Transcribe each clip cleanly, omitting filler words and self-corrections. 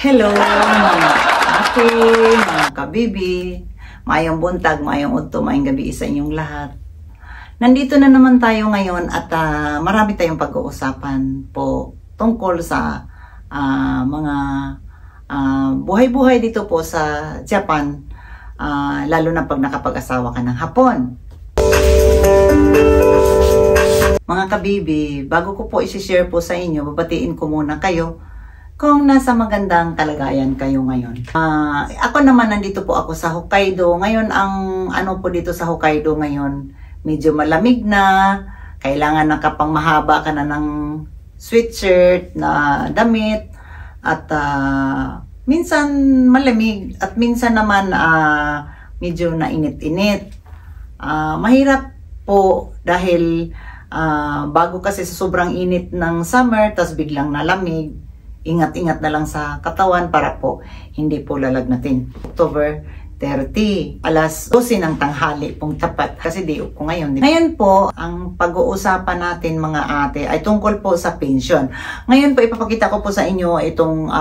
Hello mga ate, mga kabibi, mayong buntag, mayong udto, mayong gabi sa inyong lahat. Nandito na naman tayo ngayon at marami tayong pag-uusapan po tungkol sa mga buhay-buhay dito po sa Japan, lalo na pag nakapag-asawa ka ng Hapon. Mga kabibi, bago ko po isi-share po sa inyo, babatiin ko muna kayo kung nasa magandang kalagayan kayo ngayon. Ako naman, nandito po ako sa Hokkaido. Ngayon, ang ano po dito sa Hokkaido ngayon, medyo malamig na. Kailangan nakapangmahaba ka na ng sweatshirt na damit. At minsan malamig at minsan naman medyo nainit-init. Mahirap po dahil bago kasi sa sobrang init ng summer, tas biglang nalamig. Ingat-ingat na lang sa katawan para po hindi po lalagnatin. October 30, alas 12 ng tanghali pong tapat kasi day off ko ngayon. Ngayon po, ang pag-uusapan natin mga ate ay tungkol po sa pension. Ngayon po ipapakita ko po sa inyo itong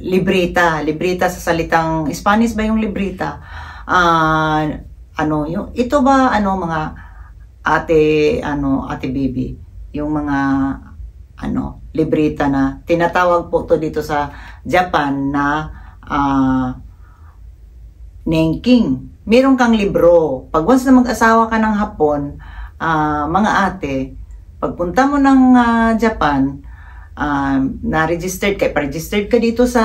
libreta. Libreta sa salitang Spanish ba yung libreta? Ito ba mga ate baby? Yung mga libreta na tinatawag po to dito sa Japan na Nenking. Meron kang libro. Pag once na mag-asawa ka ng Hapon, mga ate, pagpunta mo ng Japan, na-registered ka, pa-registered ka dito sa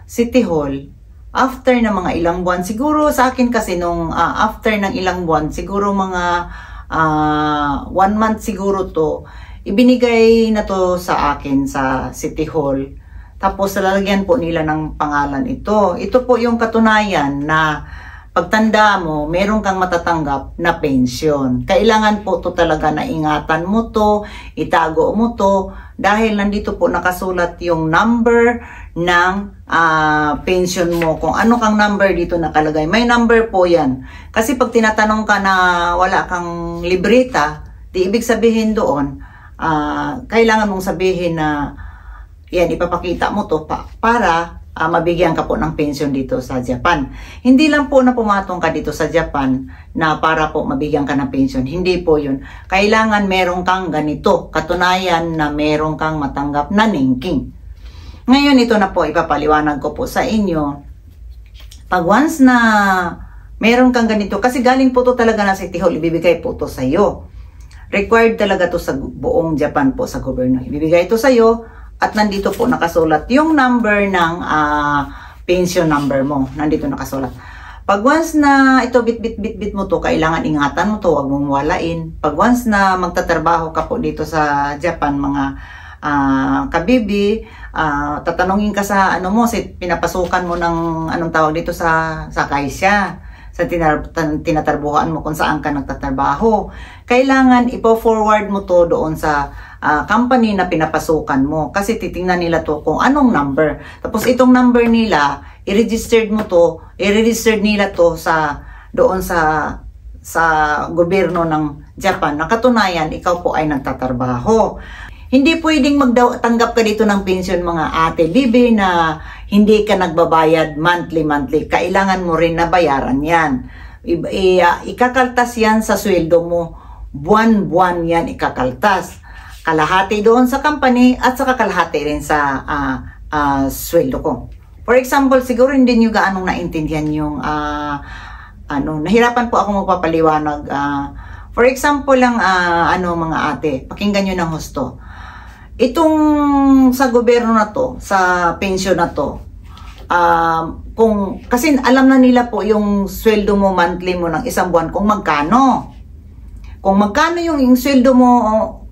City Hall, after na mga ilang buwan, siguro sa akin kasi nung after ng ilang buwan, siguro mga 1 month siguro to, ibinigay na to sa akin sa City Hall. Tapos lalagyan po nila ng pangalan ito. Ito po yung katunayan na pagtanda mo, meron kang matatanggap na pension. Kailangan po to talaga na ingatan mo to, itago mo to, dahil nandito po nakasulat yung number ng pension mo. Kung ano kang number dito nakalagay. May number po yan. Kasi pag tinatanong ka na wala kang libreta, di ibig sabihin doon, kailangan mong sabihin na yan, ipapakita mo to para mabigyan ka po ng pension dito sa Japan. Hindi lang po na pumatong ka dito sa Japan na para po mabigyan ka ng pension. Hindi po yun. Kailangan meron kang ganito, katunayan na meron kang matanggap na Nenking. Ngayon, ito na po, ipapaliwanag ko po sa inyo. Pag once na meron kang ganito, kasi galing po to talaga na City Hall, ibibigay po to sa iyo. Required talaga to sa buong Japan po sa gobyerno. Ibibigay ito sa iyo at nandito po nakasulat yung number ng pension number mo. Nandito nakasulat. Pag once na ito bit mo to, kailangan ingatan mo to, huwag mong walain. Pag once na magtatrabaho ka po dito sa Japan, mga kabibi, tatanungin ka sa pinapasukan mo ng anong tawag dito sa kaisya. Sa tinatarbuhan mo kung saan ka nagtatrabaho. Kailangan ipo-forward mo to doon sa company na pinapasukan mo. Kasi titingnan nila to kung anong number. Tapos itong number nila, i-registered nila to doon sa gobyerno ng Japan. Nakatunayan, ikaw po ay nagtatrabaho. Hindi pwedeng magtanggap ka dito ng pension mga ate bibi na hindi ka nagbabayad monthly. Kailangan mo rin na bayaran yan. Ikakaltas yan sa sweldo mo. Buwan-buwan yan ikakaltas. Kalahati doon sa company at saka kalahati rin sa sweldo ko. For example, siguro hindi nyo gaanong naintindihan yung nahirapan po ako magpapaliwanag. For example lang, mga ate, pakinggan nyo ng husto. Itong sa gobyerno na to, sa pension na to, kasi alam na nila po yung sweldo mo monthly mo ng isang buwan kung magkano. Kung magkano yung sweldo mo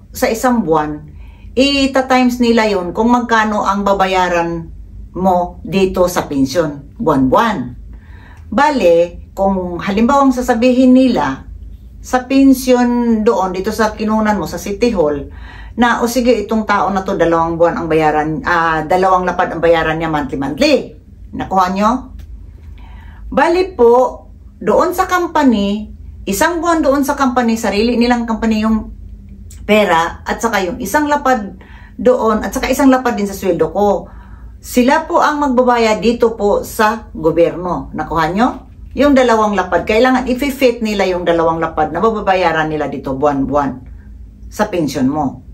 sa isang buwan, ita-times nila yun kung magkano ang babayaran mo dito sa pension, buwan-buwan. Bale, kung halimbawang sasabihin nila, sa pension doon, dito sa kinunan mo, sa City Hall, na o sige itong tao na to 2 buwan ang bayaran, 2 lapad ang bayaran niya monthly. Nakuha nyo? Bali po, doon sa company, 1 buwan doon sa company, sarili nilang company yung pera at saka yung 1 lapad doon at saka 1 lapad din sa sweldo ko. Sila po ang magbabayad dito po sa gobyerno. Nakuha nyo? Yung dalawang lapad, kailangan i-fit nila yung dalawang lapad na mababayaran nila dito buwan-buwan sa pension mo.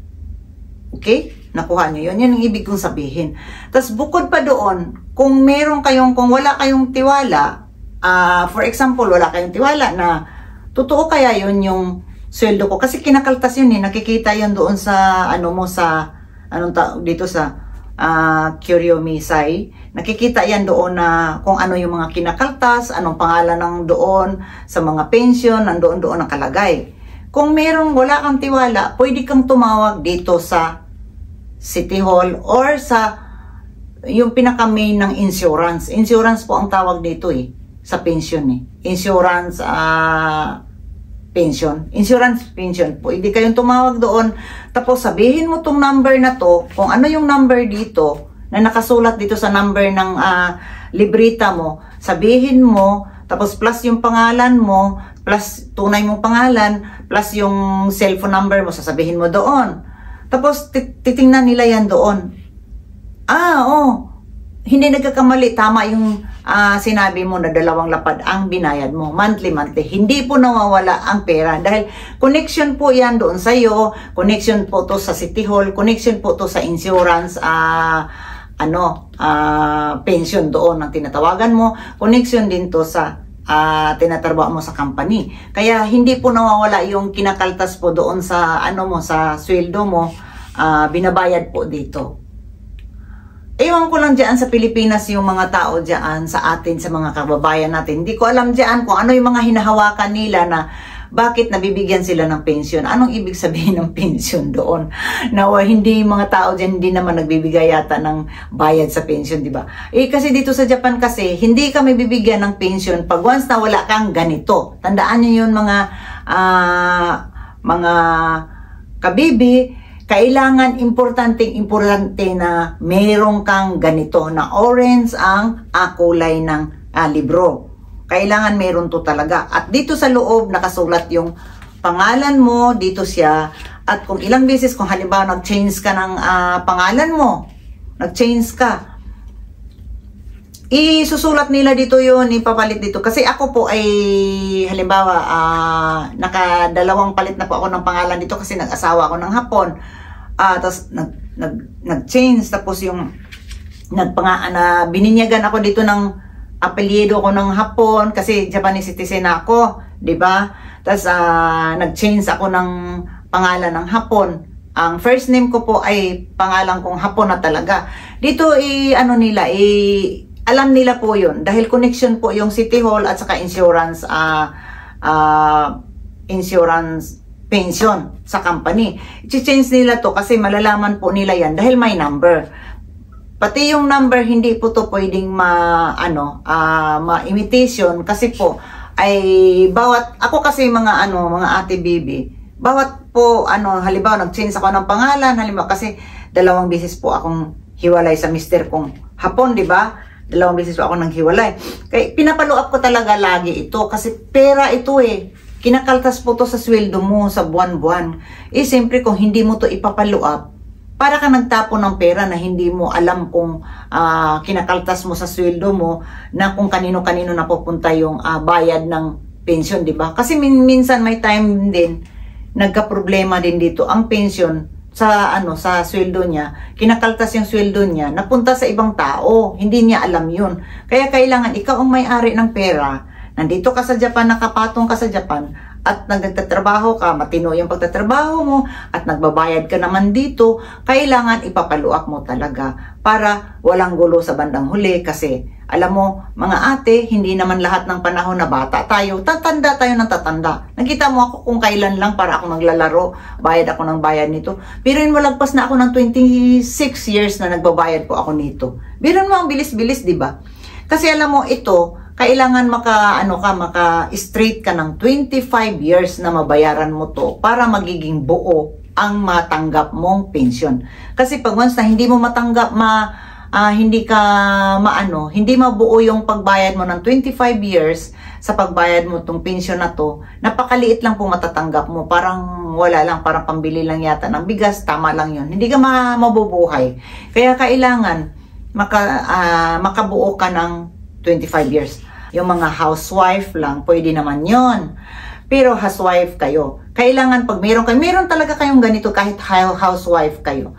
Okay? Nakuha nyo yun. Yun ang ibig kong sabihin. Tapos bukod pa doon, kung wala kayong tiwala, for example, wala kayong tiwala na totoo kaya yun yung sweldo ko. Kasi kinakaltas yun nakikita yun doon sa, dito sa Curiomisay. Nakikita yan doon na kung ano yung mga kinakaltas, anong pangalan ng doon, sa mga pension, nandoon doon nakalagay. Kung wala kang tiwala, pwede kang tumawag dito sa City Hall or sa yung pinaka-main ng insurance. Insurance po ang tawag dito sa pension Insurance pension. Insurance pension. Pwede kayong tumawag doon. Tapos sabihin mo tong number na to, kung ano yung number dito, na nakasulat dito sa number ng libreta mo, sabihin mo, tapos plus yung pangalan mo, plus tunay mong pangalan, plus yung cellphone number mo, sasabihin mo doon. Tapos titingnan nila yan doon. Hindi nagkakamali, tama yung sinabi mo na dalawang lapad ang binayad mo, monthly. Hindi po nawawala ang pera dahil connection po yan doon sa iyo, connection po to sa City Hall, connection po to sa insurance, pension doon ang tinatawagan mo, connection din to sa tinatrabaho mo sa company. Kaya hindi po nawawala yung kinakaltas po doon sa sa sweldo mo, binabayad po dito. Ewan ko lang dyan sa Pilipinas yung mga tao dyan sa atin, sa mga kababayan natin. Hindi ko alam dyan kung ano yung mga hinahawakan nila na bakit nabibigyan sila ng pension. Anong ibig sabihin ng pension doon? Na hindi mga tao dyan hindi naman nagbibigay yata ng bayad sa pension, di ba? Kasi dito sa Japan kasi, hindi kami bibigyan ng pension pag once na wala kang ganito. Tandaan nyo yun mga kabibi. Kailangan importante na mayroong kang ganito na orange ang kulay ng libro. Kailangan mayroon to talaga. At dito sa loob nakasulat yung pangalan mo, dito siya. At kung ilang beses, kung halimbawa nag-change ka ng pangalan mo, nag-change ka, isusulat nila dito yun, ipapalit dito. Kasi ako po ay, halimbawa, nakadalawang palit na po ako ng pangalan dito kasi nag-asawa ako ng Hapon. Tapos nag-change, tapos yung bininyagan ako dito ng apelyido ko ng Hapon kasi Japanese citizen ako, di ba? Tapos nag-change ako ng pangalan ng Hapon. Ang first name ko po ay pangalan kong Hapon na talaga. Dito alam nila po yun dahil connection po yung City Hall at saka insurance pension sa company. I-change nila to kasi malalaman po nila yan dahil may number. Pati yung number hindi po to pwedeng ma-imitation kasi po ay ako kasi mga ate bibi, bawat po halimbawa nag-change ako ng pangalan, halimbawa kasi 2 beses po akong hiwalay sa mister kong Hapon, di ba? 2 beses po ako nang hiwalay. Kaya pinapalo up ko talaga lagi ito kasi pera ito kinakaltas po to sa sweldo mo sa buwan-buwan. Siyempre kung hindi mo to ipapalo up, para ka nagtapon ng pera na hindi mo alam kung kinakaltas mo sa sweldo mo na kung kanino-kanino napupunta yung bayad ng pension, di ba? Kasi minsan may time din nagka-problema din dito ang pension sa sweldo niya, kinakaltas yung sweldo niya, napunta sa ibang tao, hindi niya alam yun. Kaya kailangan ikaw ang may-ari ng pera. Nandito ka sa Japan, nakapatong ka sa Japan, at nagtatrabaho ka, matino yung pagtatrabaho mo, at nagbabayad ka naman dito, kailangan ipapaluak mo talaga para walang gulo sa bandang huli. Kasi, alam mo, mga ate, hindi naman lahat ng panahon na bata tayo, tatanda tayo ng tatanda. Nakita mo ako kung kailan lang para ako naglalaro, bayad ako ng bayad nito. Pero yun, malagpas na ako ng 26 years na nagbabayad po ako nito. Biron mo ang bilis-bilis, di ba? Kasi alam mo, ito, kailangan maka-straight ka ng 25 years na mabayaran mo to para magiging buo ang matanggap mong pension. Kasi pag once na hindi mo matanggap, hindi mabuo yung pagbayad mo ng 25 years sa pagbayad mo tong pension na to, napakaliit lang po matatanggap mo. Parang wala lang, parang pambili lang yata ng bigas, tama lang yun. Hindi ka mabubuhay. Kaya kailangan makabuo ka ng 25 years. Yung mga housewife lang, pwede naman yon. Pero housewife kayo, kailangan pag meron talaga kayong ganito, kahit housewife kayo,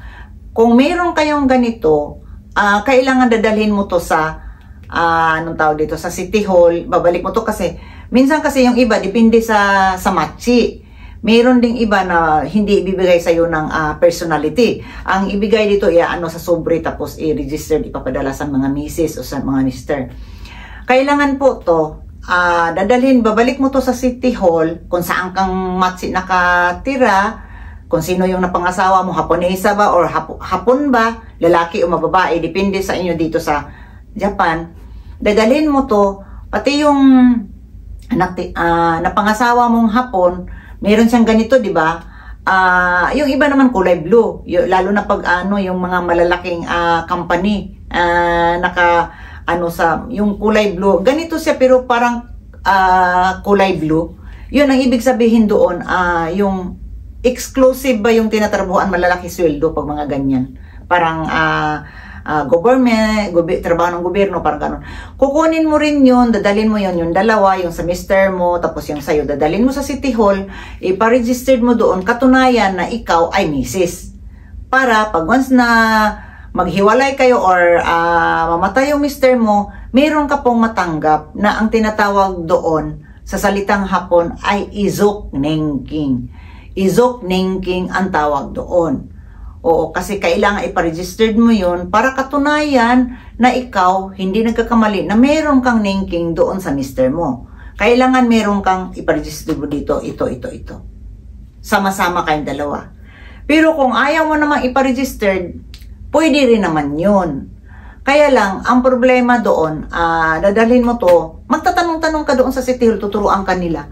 kung meron kayong ganito, kailangan dadalhin mo to sa anong tawag dito, sa City Hall. Babalik mo to kasi minsan kasi yung iba depende sa matchi. Meron ding iba na hindi ibibigay sa iyo ng personality. Ang ibigay dito sa sobre, tapos i-register, ipapadala sa mga misis o sa mga mister. Kailangan po to babalik mo to sa City Hall kung saan kang matchi nakatira, kung sino yung napangasawa mo, Haponesa ba or Hapon ba, lalaki o mababae, depende sa inyo dito sa Japan. Dadalhin mo to, pati yung napangasawa mong Hapon, meron siyang ganito, di ba? Yung iba naman kulay blue, lalo na pag yung mga malalaking company yung kulay blue. Ganito siya pero parang kulay blue. Yun ang ibig sabihin doon, yung exclusive ba yung tinatrabuhan, malalaki sweldo pag mga ganyan. Parang government, trabaho ng gobyerno, parang gano'n. Kukunin mo rin yun, dadalhin mo yun, yung dalawa, yung sa mister mo, tapos yung sayo, dadalhin mo sa City Hall, ipa-registered mo doon, katunayan na ikaw ay misis. Para pag once na maghiwalay kayo or mamatay yung mister mo, meron ka pong matanggap na ang tinatawag doon sa salitang Hapon ay izok nengking. Izok nengking ang tawag doon. Oo, kasi kailangan ipa-registered mo yun para katunayan na ikaw hindi nagkakamali na meron kang nengking doon sa mister mo. Kailangan meron kang ipa-registered mo dito, ito. Sama-sama kayong dalawa. Pero kung ayaw mo namang ipa-registered, pwede rin naman yun. Kaya lang, ang problema doon, dadalhin mo to, magtatanong-tanong ka doon sa City Hall, tuturuan ka nila.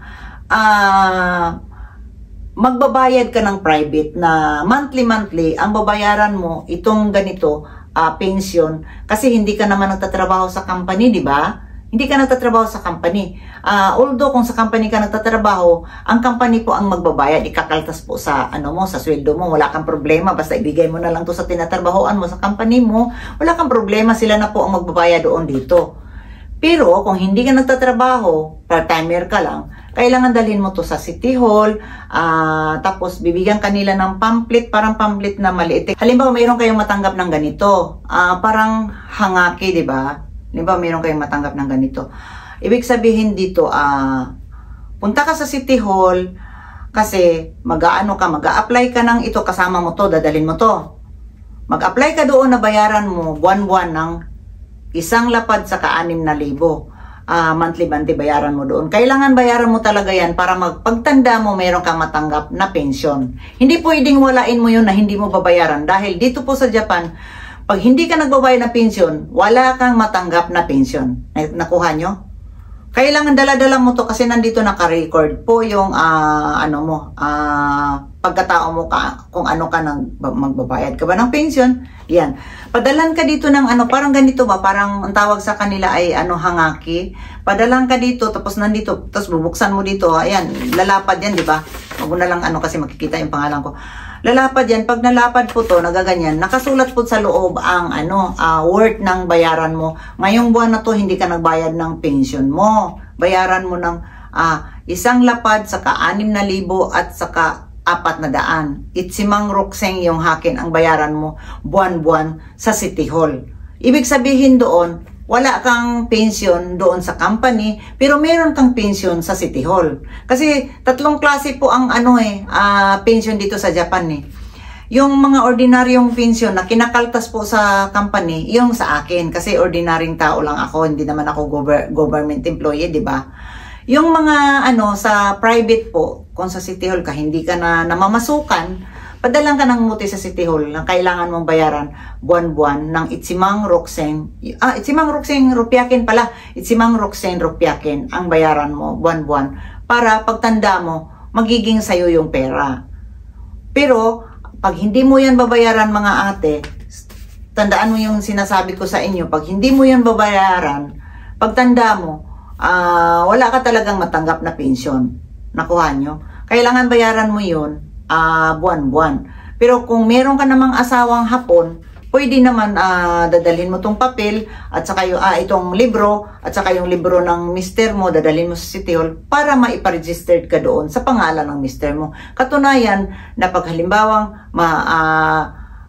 Magbabayad ka ng private na monthly, ang babayaran mo, itong ganito, pension, kasi hindi ka naman nagtatrabaho sa company, di ba? Hindi ka nagtatrabaho sa company. Although kung sa company ka nagtatrabaho, ang company po ang magbabayad, ikakaltas po sa sa sweldo mo, wala kang problema, basta ibigay mo na lang to sa tinatrabahoan mo sa company mo, wala kang problema, sila na po ang magbabayad doon dito. Pero kung hindi ka nagtatrabaho, part-timer ka lang, kailangan dalhin mo to sa City Hall, tapos bibigyan kanila ng pamphlet, parang pamphlet na maliit. Halimbawa, mayroon kayong matanggap ng ganito, parang hangaki, di ba? Halimbawa, mayroon kayong matanggap ng ganito. Ibig sabihin dito, punta ka sa City Hall, kasi mag-a-apply ka ng ito, kasama mo to, dadalhin mo to. Mag-apply ka doon na bayaran mo, buwan-buwan ng isang lapad sa ka-6,000. Monthly bayaran mo doon. Kailangan bayaran mo talaga yan para pagtanda mo, meron kang matanggap na pension. Hindi pwedeng walain mo yun na hindi mo babayaran. Dahil dito po sa Japan, pag hindi ka nagbabayad ng pension, wala kang matanggap na pension. Nakuha nyo? Kailangan dala-dala mo to kasi nandito naka-record po yung pagkatao mo kung ano ka nang magbabayad ka ba ng pension. Yan. Padalan ka dito ng parang ganito ba, parang ang tawag sa kanila ay hangaki. Padalan ka dito tapos nandito, tapos bubuksan mo dito. Ayan, lalapad yan, di ba? Wag mo na lang kasi makikita yung pangalan ko. Lalapad yan. Pag nalapad po to, nagaganyan, nakasulat po sa loob ang worth ng bayaran mo. Ngayong buwan na to, hindi ka nagbayad ng pension mo. Bayaran mo ng isang lapad, saka 6,000 at saka 400. Itsimang rukseng yung hakin ang bayaran mo buwan-buwan sa City Hall. Ibig sabihin doon, wala kang pension doon sa company, pero meron kang pension sa City Hall. Kasi tatlong klase po ang pension dito sa Japan eh. Yung mga ordinaryong pension na kinakaltas po sa company, yung sa akin. Kasi ordinaryong tao lang ako, hindi naman ako government employee, di ba? Yung mga sa private po, kung sa City Hall ka, hindi ka na namamasukan, padalang ka ng muti sa City Hall na kailangan mong bayaran buwan-buwan ng itsimang rukseng rupyakin pala. Itsimang rukseng rupyakin ang bayaran mo buwan-buwan para pagtanda mo, magiging sayo yung pera. Pero, pag hindi mo yan babayaran mga ate, tandaan mo yung sinasabi ko sa inyo, pag hindi mo yan babayaran, pagtanda mo, wala ka talagang matanggap na pension. Nakuha nyo? Kailangan bayaran mo yun buwan-buwan. Pero kung meron ka namang asawang Hapon, pwede naman dadalhin mo tong papel at saka yung, itong libro at saka yung libro ng mister mo, dadalhin mo sa City Hall para maipa-registered ka doon sa pangalan ng mister mo. Katunayan na pag halimbawang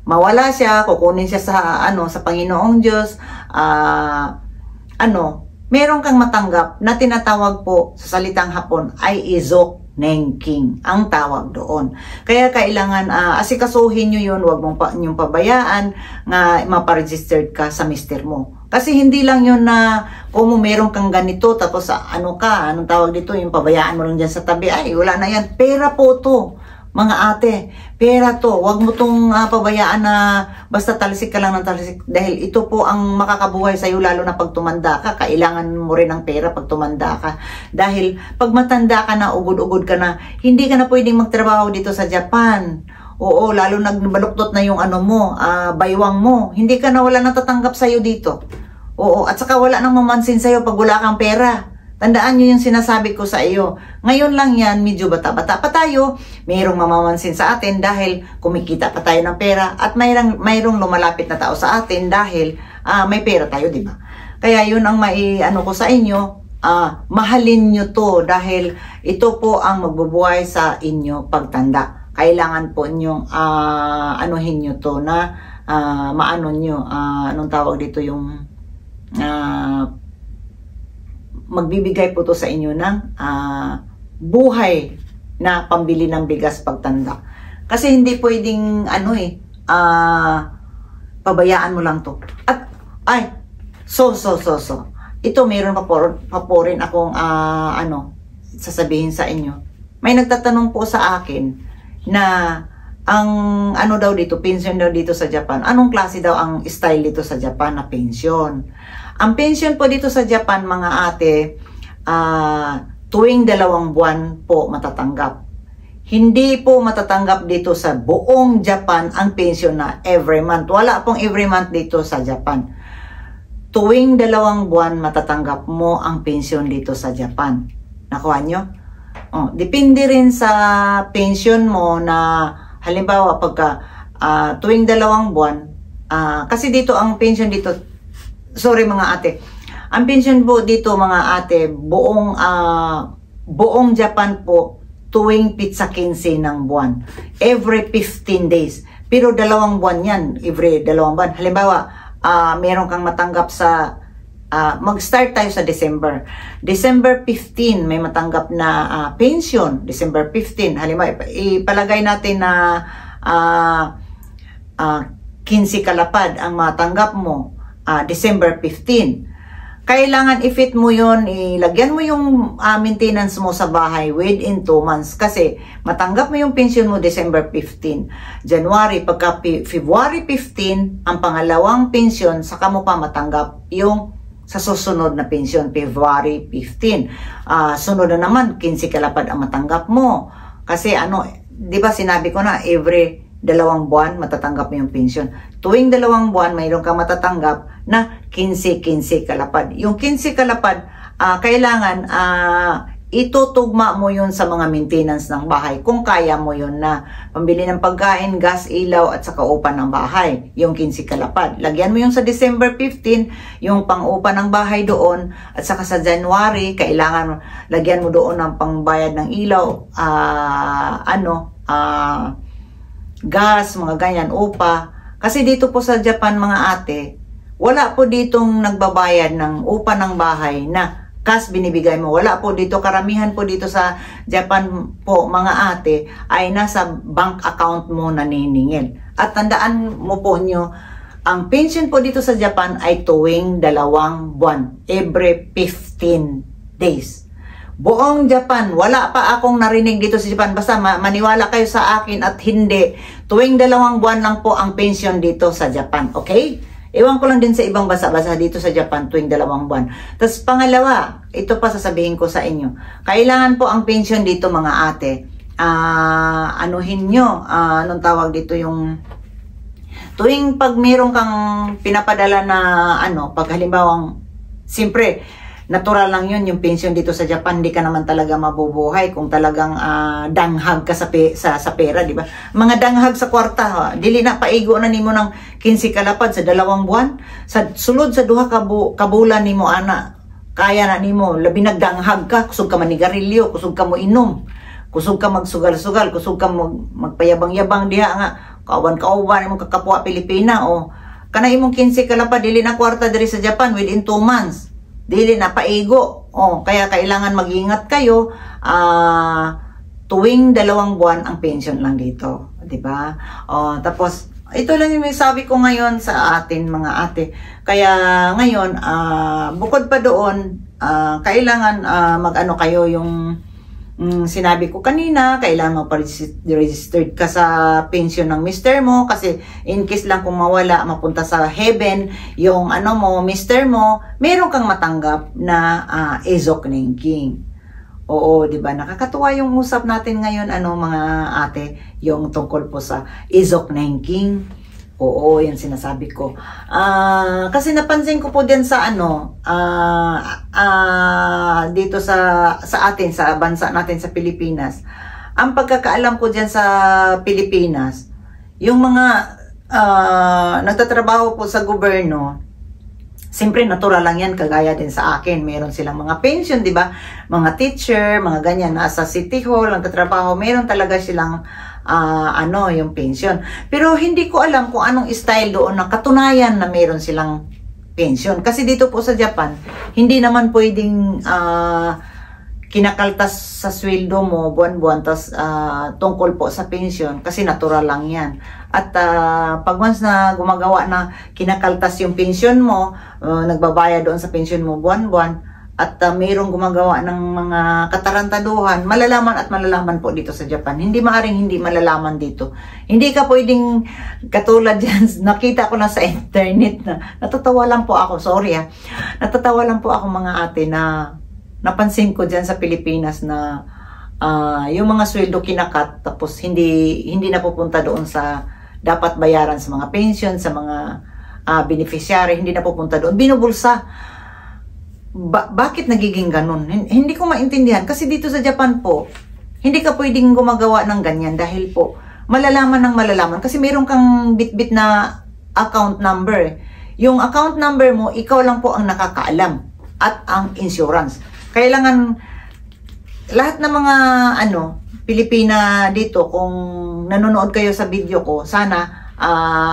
mawala siya, kukunin siya sa Panginoong Diyos, meron kang matanggap na tinatawag po sa salitang Hapon ay izok nengking ang tawag doon. Kaya kailangan asikasuhin nyo yun, huwag mong yung pabayaan nga maparegistered ka sa mister mo. Kasi hindi lang yun na kung meron kang ganito tapos anong tawag dito, yung pabayaan mo lang dyan sa tabi, ay wala na yan. Pera po to, mga ate, pera to. Huwag mo tong pabayaan na basta talsik ka lang ng talsik. Dahil ito po ang makakabuhay sa'yo lalo na pag tumanda ka. Kailangan mo rin ng pera pag tumanda ka. Dahil pag matanda ka na, ugod-ugod ka na, hindi ka na pwedeng magtrabaho dito sa Japan. Oo, lalo nagbaluktot na yung baywang mo. Hindi ka na, wala natatanggap sa'yo dito. Oo, at saka wala nang mamansin sa'yo pag wala kang pera. Tandaan nyo yung sinasabi ko sa iyo. Ngayon lang yan, medyo bata-bata pa tayo, mayroong mamamansin sa atin dahil kumikita pa tayo ng pera at mayroong lumalapit na tao sa atin dahil may pera tayo, di ba? Kaya yun ang ko sa inyo, mahalin nyo to dahil ito po ang magbubuhay sa inyo pagtanda. Kailangan po nyong anuhin nyo to na maano nyo, anong tawag dito yung magbibigay po to sa inyo ng buhay na pambili ng bigas pagtanda. Kasi hindi pwedeng pabayaan mo lang to. At ito meron pa po rin akong sasabihin sa inyo. May nagtatanong po sa akin na ang daw dito, pension daw dito sa Japan. Anong klase daw ang style dito sa Japan na pension? Ang pension po dito sa Japan, mga ate, tuwing 2 buwan po matatanggap. Hindi po matatanggap dito sa buong Japan ang pension na every month. Wala pong every month dito sa Japan. Tuwing 2 buwan matatanggap mo ang pension dito sa Japan. Nakuha nyo? Depende rin sa pension mo na halimbawa pagka tuwing 2 buwan, kasi dito ang pension dito, sorry mga ate, ang pension po dito mga ate, buong Japan po, tuwing pitsa 15 ng buwan. Every 15 days. Pero 2 buwan yan, every 2 buwan. Halimbawa, meron kang matanggap sa, mag-start tayo sa December. December 15, may matanggap na pension. December 15. Halimbawa, ipalagay natin na 15 kalapad ang matanggap mo. December 15. Kailangan i-fit mo yon, ilagyan mo yung maintenance mo sa bahay within 2 months kasi matanggap mo yung pension mo December 15. January, pagka February 15, ang pangalawang pension, saka mo pa matanggap yung sa susunod na pension, February 15. Sunod na naman, 15 kalapad ang matanggap mo. Kasi di ba sinabi ko na every 2 buwan matatanggap mo yung pension. Tuwing 2 buwan mayroon kang matatanggap na 15 kalapad. Yung 15 kalapad, kailangan itutugma mo yun sa mga maintenance ng bahay. Kung kaya mo yun na pambili ng pagkain, gas, ilaw at saka upa ng bahay. Yung 15 kalapad. Lagyan mo yung sa December 15, yung pang-upa ng bahay doon. At saka sa January, kailangan lagyan mo doon ng pangbayad ng ilaw, gas, mga ganyan, upa. Kasi dito po sa Japan mga ate, wala po ditong nagbabayad ng upa ng bahay na cash binibigay mo. Wala po dito. Karamihan po dito sa Japan po mga ate ay nasa bank account mo naniningil. At tandaan mo po nyo, ang pension po dito sa Japan ay tuwing 2 buwan. Every 15 days. Buong Japan, wala pa akong narinig dito sa Japan. Basta maniwala kayo sa akin at hindi. Tuwing 2 buwan lang po ang pension dito sa Japan. Okay? Ewan ko lang din sa ibang basa-basa dito sa Japan tuwing 2 buwan. Tapos pangalawa, ito pa sasabihin ko sa inyo. Kailangan po ang pension dito mga ate. Anuhin nyo, anong tawag dito yung tuwing pag meron kang pinapadala na pag halimbawang, siyempre, natural lang yun, yung pension dito sa Japan, hindi ka naman talaga mabubuhay kung talagang danghag ka sa pera, di ba? Mga danghag sa kwarta, dili na paigo na nimo ng 15 kalapad sa 2 buwan, sa sulod sa duha ka bulan nimo ana, kaya na nimo, labi nagdanghag ka, kusog ka manigarilyo, kusog ka mo inom, kusog ka magsugal-sugal, kusog ka magpayabang-yabang diha nga, kawan-kawan imong kakapwa Pilipina, o kana imong 15 kalapad, dili na kwarta diri sa Japan within 2 months. Dili na paigo. Kaya kailangan mag-ingat kayo. Tuwing 2 buwan ang pension lang dito. Diba? Tapos, ito lang yung sabi ko ngayon sa atin mga ate. Kaya ngayon, bukod pa doon, kailangan mag-ano kayo yung sinabi ko kanina, kailangan magpa-registered ka sa pension ng mister mo kasi in case lang kung mawala, mapunta sa heaven yung ano mo, mister mo, meron kang matanggap na Izok Nenking. Oo, 'di ba? Nakakatuwa yung usap natin ngayon mga ate, yung tungkol po sa Izok Nenking. Oo, yan sinasabi ko. Kasi napansin ko po din sa dito sa atin, sa bansa natin sa Pilipinas. Ang pagkakaalam ko diyan sa Pilipinas, yung mga nagtatrabaho po sa gobyerno, siyempre natural lang yan, kagaya din sa akin. Meron silang mga pension, di ba? Mga teacher, mga ganyan, nasa City Hall, nagtatrabaho, meron talaga silang yung pension. Pero hindi ko alam kung anong style doon na katunayan na meron silang pension. Kasi dito po sa Japan, hindi naman pwedeng kinakaltas sa sweldo mo buwan-buwan tas tungkol po sa pension kasi natural lang yan. At pag once na gumagawa na kinakaltas yung pension mo, nagbabayad doon sa pension mo buwan-buwan, at mayroong gumagawa ng mga katarantaduhan, malalaman po dito sa Japan. Hindi maaring hindi malalaman dito. Hindi ka pwedeng katulad dyan, nakita ko na sa internet na, natatawa lang po ako, sorry natatawa lang po ako mga ate na napansin ko dyan sa Pilipinas na yung mga sweldo kinakat, tapos hindi napupunta doon sa dapat bayaran sa mga pension, sa mga beneficiary, hindi napupunta doon, binubulsa. Bakit nagiging ganun? Hindi ko maintindihan. Kasi dito sa Japan po, hindi ka pwedeng gumagawa ng ganyan dahil po, malalaman. Kasi meron kang bit-bit na account number. Yung account number mo, ikaw lang po ang nakakaalam. At ang insurance. Kailangan, lahat ng mga, Pilipina dito, kung nanonood kayo sa video ko, sana,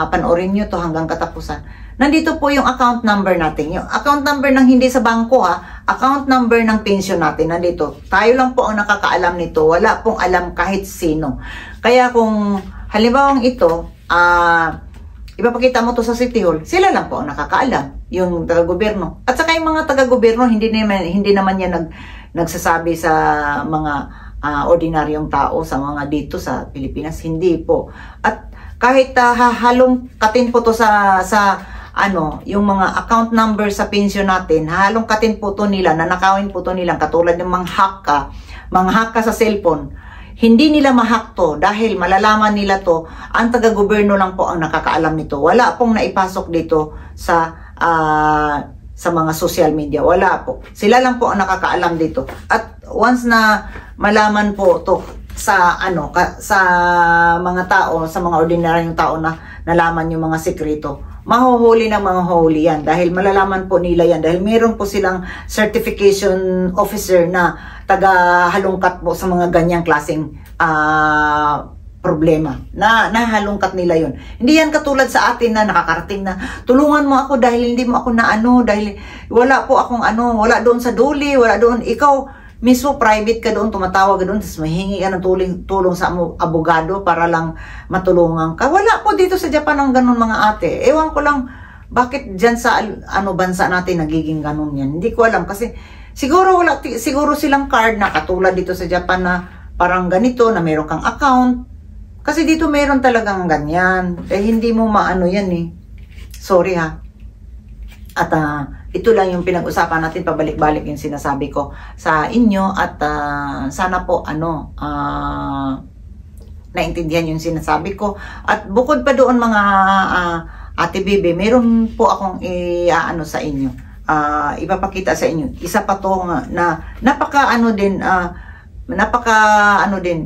panoorin nyo to hanggang katapusan. Nandito po yung account number natin. Yung account number ng hindi sa bangko account number ng pension natin nandito. Tayo lang po ang nakakaalam nito. Wala pong alam kahit sino. Kaya kung halimbawa ito, ipapakita mo to sa City Hall, sila lang po ang nakakaalam, yung taga-gobyerno. At saka yung mga taga-gobyerno, hindi naman yan nagsasabi sa mga ordinaryong tao, sa mga dito sa Pilipinas. Hindi po. At kahit hahalong katin po to sa yung mga account number sa pension natin, halong katin po to nila, nanakawin po to nila, katulad ng mga hack ka sa cellphone, hindi nila ma-hack to dahil malalaman nila to, ang taga-gobyerno lang po ang nakakaalam nito. Wala pong naipasok dito sa mga social media, wala po. Sila lang po ang nakakaalam dito. At once na malaman po to sa sa mga tao, sa mga ordinaryong tao na nalaman yung mga sekreto, mahuhuli ng mga huli yan dahil malalaman po nila yan dahil meron po silang certification officer na taga-halungkat po sa mga ganyang klaseng problema na nahalungkat nila yun. Hindi yan katulad sa atin na nakakarating na tulungan mo ako dahil hindi mo ako dahil wala po akong wala doon sa duli, wala doon, ikaw mismo private ka doon, tumatawag ka doon, tapos mahingi ka ng tulong sa abogado para lang matulungan ka. Wala po dito sa Japan ang ganun mga ate. Ewan ko lang, bakit dyan sa bansa natin nagiging ganun yan. Hindi ko alam kasi siguro silang card na katulad dito sa Japan na parang ganito, na meron kang account. Kasi dito meron talagang ganyan. Hindi mo maano yan Sorry At ito lang yung pinag-usapan natin, pabalik-balik yung sinasabi ko sa inyo at sana po naintindihan yung sinasabi ko. At bukod pa doon mga Ate Bibi, meron po akong sa inyo. ipapakita sa inyo. Isa pa to na napaka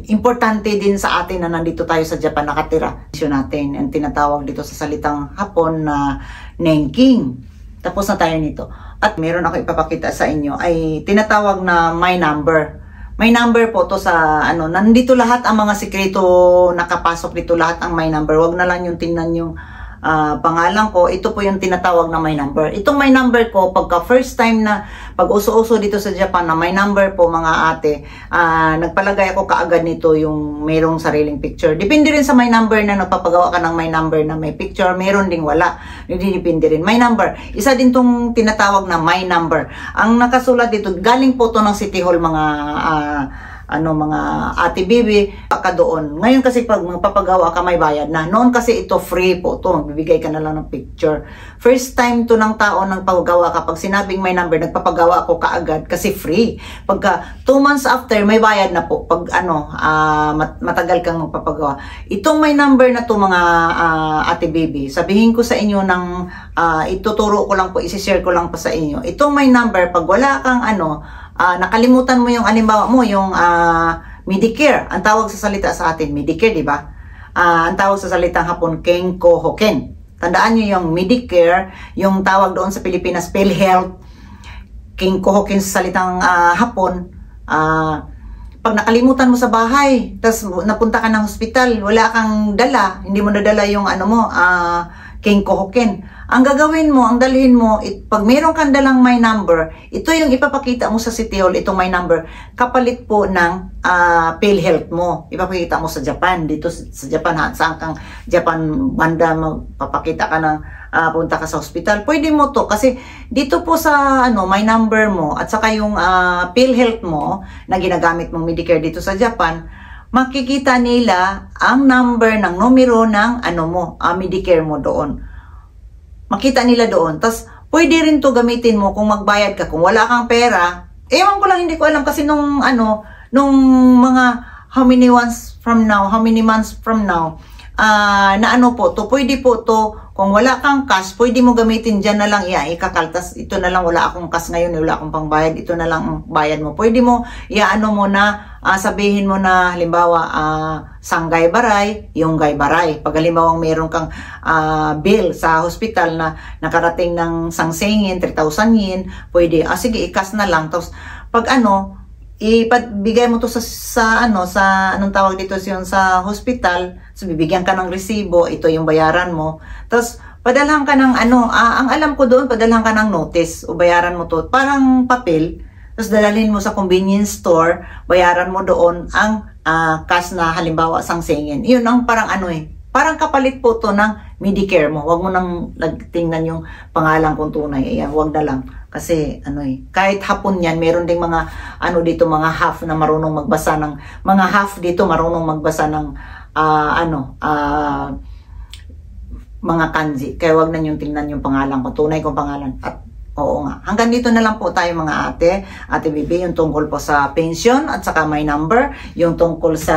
importante din sa atin na nandito tayo sa Japan nakatira. Natin ang tinatawag dito sa salitang Hapon na Nenking. Tapos na tayo nito. At meron ako ipapakita sa inyo ay tinatawag na my number. My number po to sa nandito lahat ang mga sikreto, nakapasok dito lahat ang my number. Wag na lang yung tingnan yung pangalan ko. Ito po yung tinatawag na my number. Itong my number ko, pagka first time na pag uso-uso dito sa Japan na my number po mga ate, nagpalagay ako kaagad nito yung merong sariling picture. Depende rin sa my number na nagpapagawa ka ng my number na may picture, meron ding wala. Depende rin. My number, isa din tong tinatawag na my number. Ang nakasulat dito, galing po to ng City Hall mga mga ate bibi ka doon. Ngayon kasi pag magpapagawa ka may bayad na. Noon kasi ito free po to. Magbibigay ka na lang ng picture. First time to ng tao nang paggawa ka. Pag sinabing may number, nagpapagawa ako kaagad kasi free. Pagka 2 months after, may bayad na po. Pag matagal kang magpapagawa. Itong may number na to mga ate bibi, sabihin ko sa inyo ng ituturo ko lang po, isi-share ko lang po sa inyo. Itong may number, pag wala kang nakalimutan mo yung alimbawa mo, yung Medicare. Ang tawag sa salita sa atin, Medicare, di ba? Ang tawag sa salitang Hapon, Kenko Hoken. Tandaan nyo yung Medicare, yung tawag doon sa Pilipinas, PhilHealth, Kenko Hoken sa salitang Hapon. Pag nakalimutan mo sa bahay, tapos napunta ka ng hospital, wala kang dala, hindi mo nadala yung Kenko Hoken. Ang gagawin mo, ang dalhin mo, pag meron kang dalang my number, ito yung ipapakita mo sa City Hall, itong my number, kapalit po ng PhilHealth mo. Ipapakita mo sa Japan, dito sa Japan, saan kang Japan banda, magpapakita ka ng punta ka sa hospital. Pwede mo to, kasi dito po sa my number mo, at saka yung PhilHealth mo, na ginagamit mong Medicare dito sa Japan, makikita nila ang number ng numero ng Medicare mo doon. Makita nila doon. Tapos, pwede rin to gamitin mo kung magbayad ka. Kung wala kang pera, ewan ko lang, hindi ko alam kasi nung mga how many months from now, na po to, pwede po to, kung wala kang cash, pwede mo gamitin dyan na lang, ikakaltas, ito na lang, wala akong cash ngayon, wala akong pangbayad, ito na lang ang bayad mo. Pwede mo, mo na, sabihin mo na, halimbawa, Sanggay Baray, Yonggay Baray. Pag halimbawa meron kang bill sa hospital na nakarating ng sangsengin, 3,000 yen, pwede, sige, ikas na lang. Tapos, pag ibigay mo to sa anong tawag dito sa hospital, so bibigyan ka ng resibo, ito yung bayaran mo. Tapos padalhan ka ng ang alam ko doon, padalhan ka ng notice o bayaran mo to, parang papel. Tapos dalalhin mo sa convenience store, bayaran mo doon ang cash na halimbawa sangsengin. Yun ang parang parang kapalit po to ng Medicare mo. Huwag mo nang tingnan yung pangalan kung tunay. Ayan, huwag na lang. Kasi, kahit Hapon yan, meron ding mga, dito, mga half na marunong magbasa ng, mga half dito marunong magbasa ng, mga kanji. Kaya huwag na yung tingnan yung pangalan ko, tunay kong pangalan. At, oo nga. Hanggang dito na lang po tayo mga ate bibi, yung tungkol po sa pension at saka my number, yung tungkol sa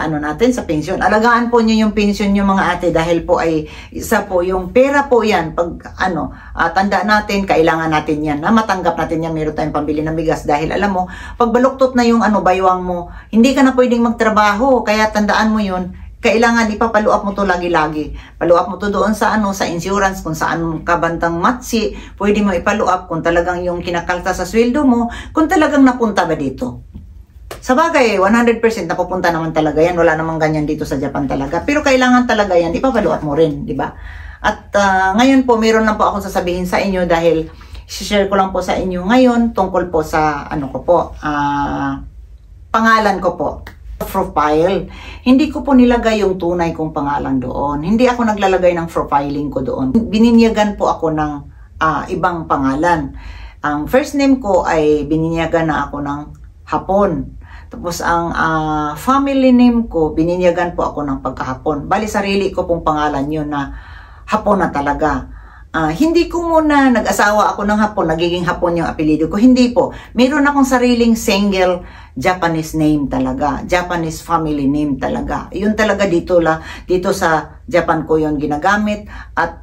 natin sa pension. Alagaan po niyo yung pension niyo mga ate dahil po ay isa po yung pera po yan. Pag tanda natin, kailangan natin yan. Na matanggap natin yan, meron tayong pambili ng bigas dahil alam mo, pag baluktot na yung baywang mo, hindi ka na pwedeng magtrabaho. Kaya tandaan mo yun. Kailangan ipapaluap mo to lagi-lagi. Paluap mo to doon sa sa insurance, kung saan ka bantang matsi, pwede mo ipaluap kung talagang yung kinakalta sa sweldo mo, kung talagang napunta ba dito. Sa bagay, 100% napupunta naman talaga yan. Wala namang ganyan dito sa Japan talaga. Pero kailangan talaga yan, ipapaluap mo rin, di ba? At ngayon po, meron lang po akong sasabihin sa inyo dahil share ko lang po sa inyo ngayon tungkol po sa pangalan ko po. Profile. Hindi ko po nilagay yung tunay kong pangalan doon. Hindi ako naglalagay ng profiling ko doon. Bininyagan po ako ng ibang pangalan. Ang first name ko ay bininyagan na ako ng Hapon. Tapos ang family name ko, bininyagan po ako ng pagkahapon. Bali, sarili ko pong pangalan yun na Hapon na talaga. Hindi ko muna nag-asawa ako ng Hapon, nagiging Hapon yung apelido ko. Hindi po. Meron akong sariling single Japanese name talaga. Japanese family name talaga. Yun talaga dito sa Japan ko yun ginagamit. At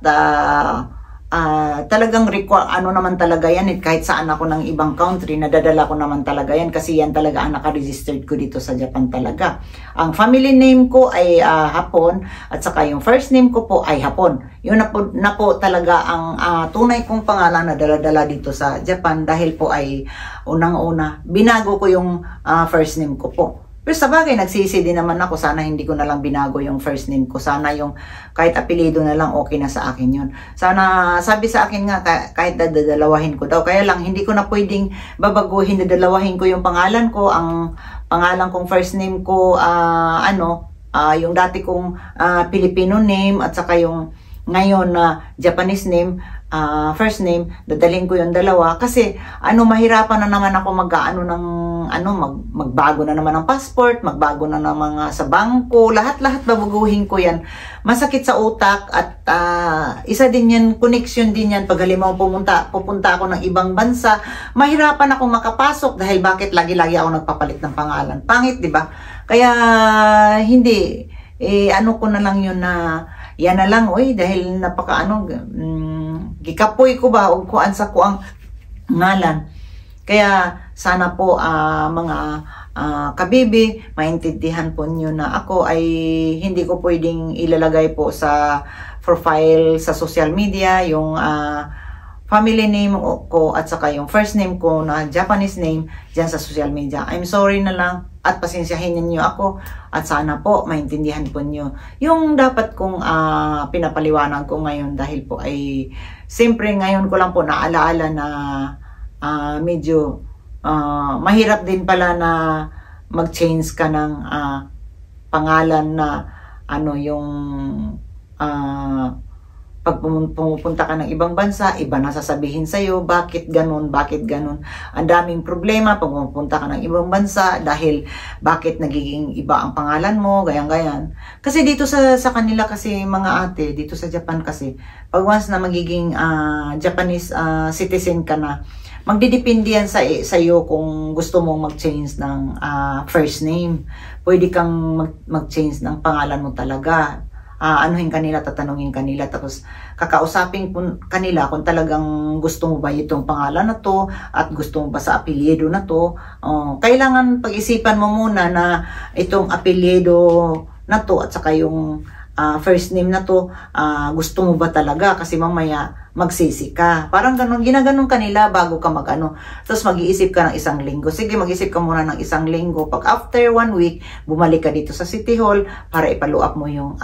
talagang ano naman talaga yan, kahit saan ako ng ibang country, nadadala ko naman talaga yan kasi yan talaga ang naka-registered ko dito sa Japan talaga. Ang family name ko ay Hapon at saka yung first name ko po ay Hapon. Yun na po talaga ang tunay kong pangalan na dala-dala dito sa Japan dahil po ay unang-una, binago ko yung first name ko po. Pero sa bagay, nagsisi din naman ako. Sana hindi ko na lang binago yung first name ko. Sana yung kahit apelido na lang okay na sa akin yun. Sana, sabi sa akin nga, kahit dadalawahin ko daw. Kaya lang, hindi ko na pwedeng babaguhin, dadalawahin ko yung pangalan ko. Ang pangalan kong first name ko, yung dati kong Filipino name at saka yung ngayon na Japanese name, first name, dadalhin ko yung dalawa kasi mahirapan na naman ako magbago na naman ng passport, magbago na naman sa bangko, lahat babaguhin ko yan. Masakit sa utak at isa din yan, connection din yan pag halimbawa pupunta ako ng ibang bansa, mahirapan ako makapasok dahil bakit lagi-lagi ako nagpapalit ng pangalan. Pangit, di ba? Kaya hindi ko na lang yun na yan na lang, dahil gikapoy ko ba o kuan sa kuang ngalan. Kaya sana po mga kabibi, maintindihan po nyo na ako ay hindi ko pwedeng ilalagay po sa profile sa social media yung family name ko at saka yung first name ko na Japanese name dyan sa social media. I'm sorry na lang at pasensyahin niyo ako at sana po maintindihan po niyo yung dapat kong pinapaliwanag ko ngayon dahil po ay siyempre ngayon ko lang po naalaala na medyo mahirap din pala na mag-change ka ng pangalan na yung pag pumupunta ka ng ibang bansa, iba na sasabihin sa'yo, bakit ganun, bakit ganun. Ang daming problema pag pumupunta ka ng ibang bansa dahil bakit nagiging iba ang pangalan mo, gayan-gayan. Kasi dito sa kanila kasi mga ate, dito sa Japan kasi, pag once na magiging Japanese citizen ka na, magdidepende yan sa iyo kung gusto mong mag-change ng first name. Pwede kang mag-change ng pangalan mo talaga. Anuhin kanila, tatanungin kanila, tapos kakausapin kanila kung talagang gusto mo ba itong pangalan na to at gusto mo ba sa apelyido na to. Kailangan pag-isipan mo muna na itong apelyido na to at saka yung first name na to, gusto mo ba talaga? Kasi mamaya magsisi ka. Parang ganun, ginaganon kanila bago ka Tapos mag-iisip ka ng isang linggo. Sige, mag-isip ka muna ng isang linggo. Pag after 1 week, bumalik ka dito sa City Hall para ipalo up mo yung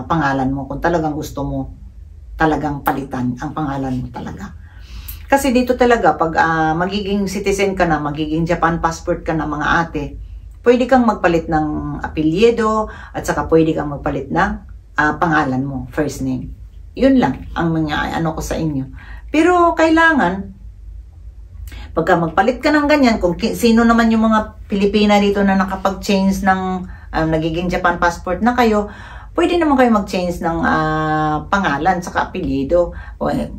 pangalan mo. Kung talagang gusto mo talagang palitan ang pangalan mo talaga. Kasi dito talaga, pag magiging citizen ka na, magiging Japan passport ka na mga ate, pwede kang magpalit ng apelyido at saka pwede kang magpalit ng pangalan mo, first name. Yun lang ang mga ko sa inyo. Pero kailangan, pagka magpalit ka ng ganyan, kung sino naman yung mga Pilipina dito na nakapag-change ng nagiging Japan passport na kayo, pwede naman kayo mag-change ng pangalan saka apelyido.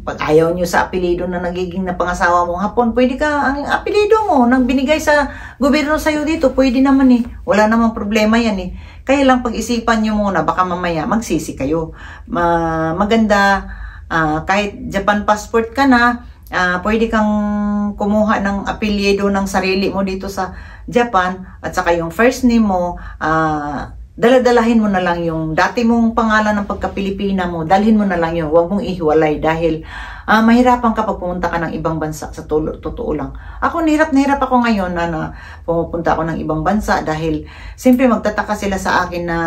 Pag ayaw nyo sa apelyido na nagiging napangasawa mong Hapon, pwede ka, ang apelyido mo nang binigay sa gobyerno sa'yo dito, pwede naman wala namang problema yan Kaya lang pag-isipan nyo muna, baka mamaya magsisi kayo. Maganda, kahit Japan passport ka na, pwede kang kumuha ng apelyido ng sarili mo dito sa Japan, at saka yung first name mo, daladalahin mo na lang yung dati mong pangalan ng pagka-Pilipina mo, dalhin mo na lang yun, huwag mong ihiwalay dahil mahirapan ka pag pumunta ka ng ibang bansa, sa totoo lang. Ako, nahirap ako ngayon na pumupunta ako ng ibang bansa dahil siyempre magtataka sila sa akin na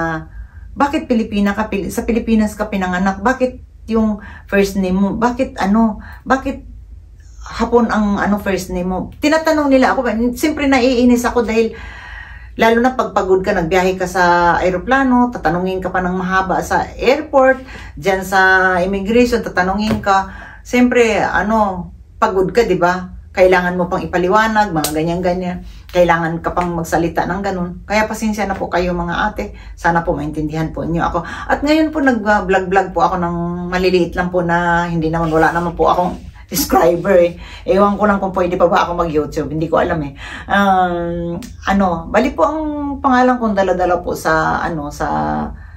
bakit Pilipina ka, sa Pilipinas ka pinanganak, bakit yung first name mo, bakit Hapon ang first name mo. Tinatanong nila ako, siyempre naiinis ako dahil lalo na pagpagod ka, nagbiyahe ka sa aeroplano, tatanungin ka pa ng mahaba sa airport, dyan sa immigration, tatanungin ka. Siyempre, pagod ka, di ba? Kailangan mo pang ipaliwanag, mga ganyan-ganyan. Kailangan ka pang magsalita ng ganun. Kaya pasensya na po kayo mga ate. Sana po maintindihan po niyo ako. At ngayon po nag-vlog po ako ng maliliit lang po na wala naman po akong subscriber Ewan ko lang kung pwede pa ba ako mag-YouTube. Hindi ko alam bali po ang pangalan kong dala-dala po sa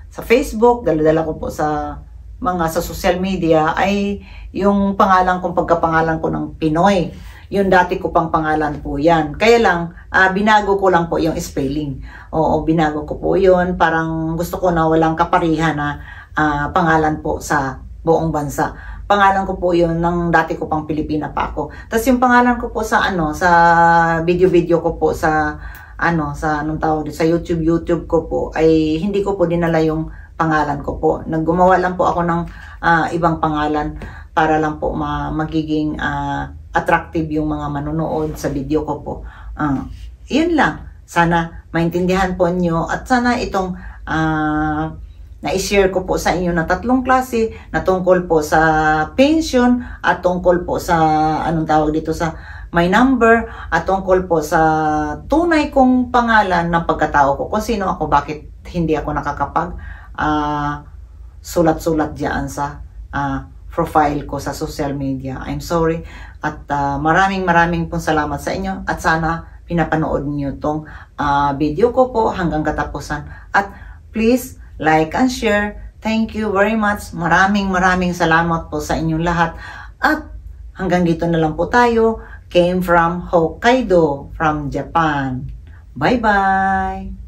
sa Facebook, dala-dala ko po sa mga sa social media ay yung pangalan kong pagkapangalan ko ng Pinoy. Yung dati ko pang pangalan po yan. Kaya lang, binago ko lang po yung spelling. Oo, binago ko po yun. Parang gusto ko na walang kaparihan na pangalan po sa buong bansa. Pangalan ko po yun ng dati ko pang Pilipina pa ako. Tapos yung pangalan ko po sa sa video ko po sa anong tawag dito, sa YouTube ko po ay hindi ko po dinala yung pangalan ko po. Naggumawa lang po ako ng ibang pangalan para lang po magiging attractive yung mga manonood sa video ko po. Yun lang. Sana maintindihan po nyo at sana itong na-share ko po sa inyo na 3 klase na tungkol po sa pension at tungkol po sa anong tawag dito sa my number at tungkol po sa tunay kong pangalan ng pagkatao ko. Kung sino ako, bakit hindi ako nakakapag sulat-sulat diyan sa profile ko sa social media. I'm sorry at maraming pong salamat sa inyo at sana pinapanood niyo tong video ko po hanggang katapusan at please like and share. Thank you very much. Maraming salamat po sa inyong lahat at hanggang dito na lang po tayo. Came from Hokkaido, from Japan. Bye-bye!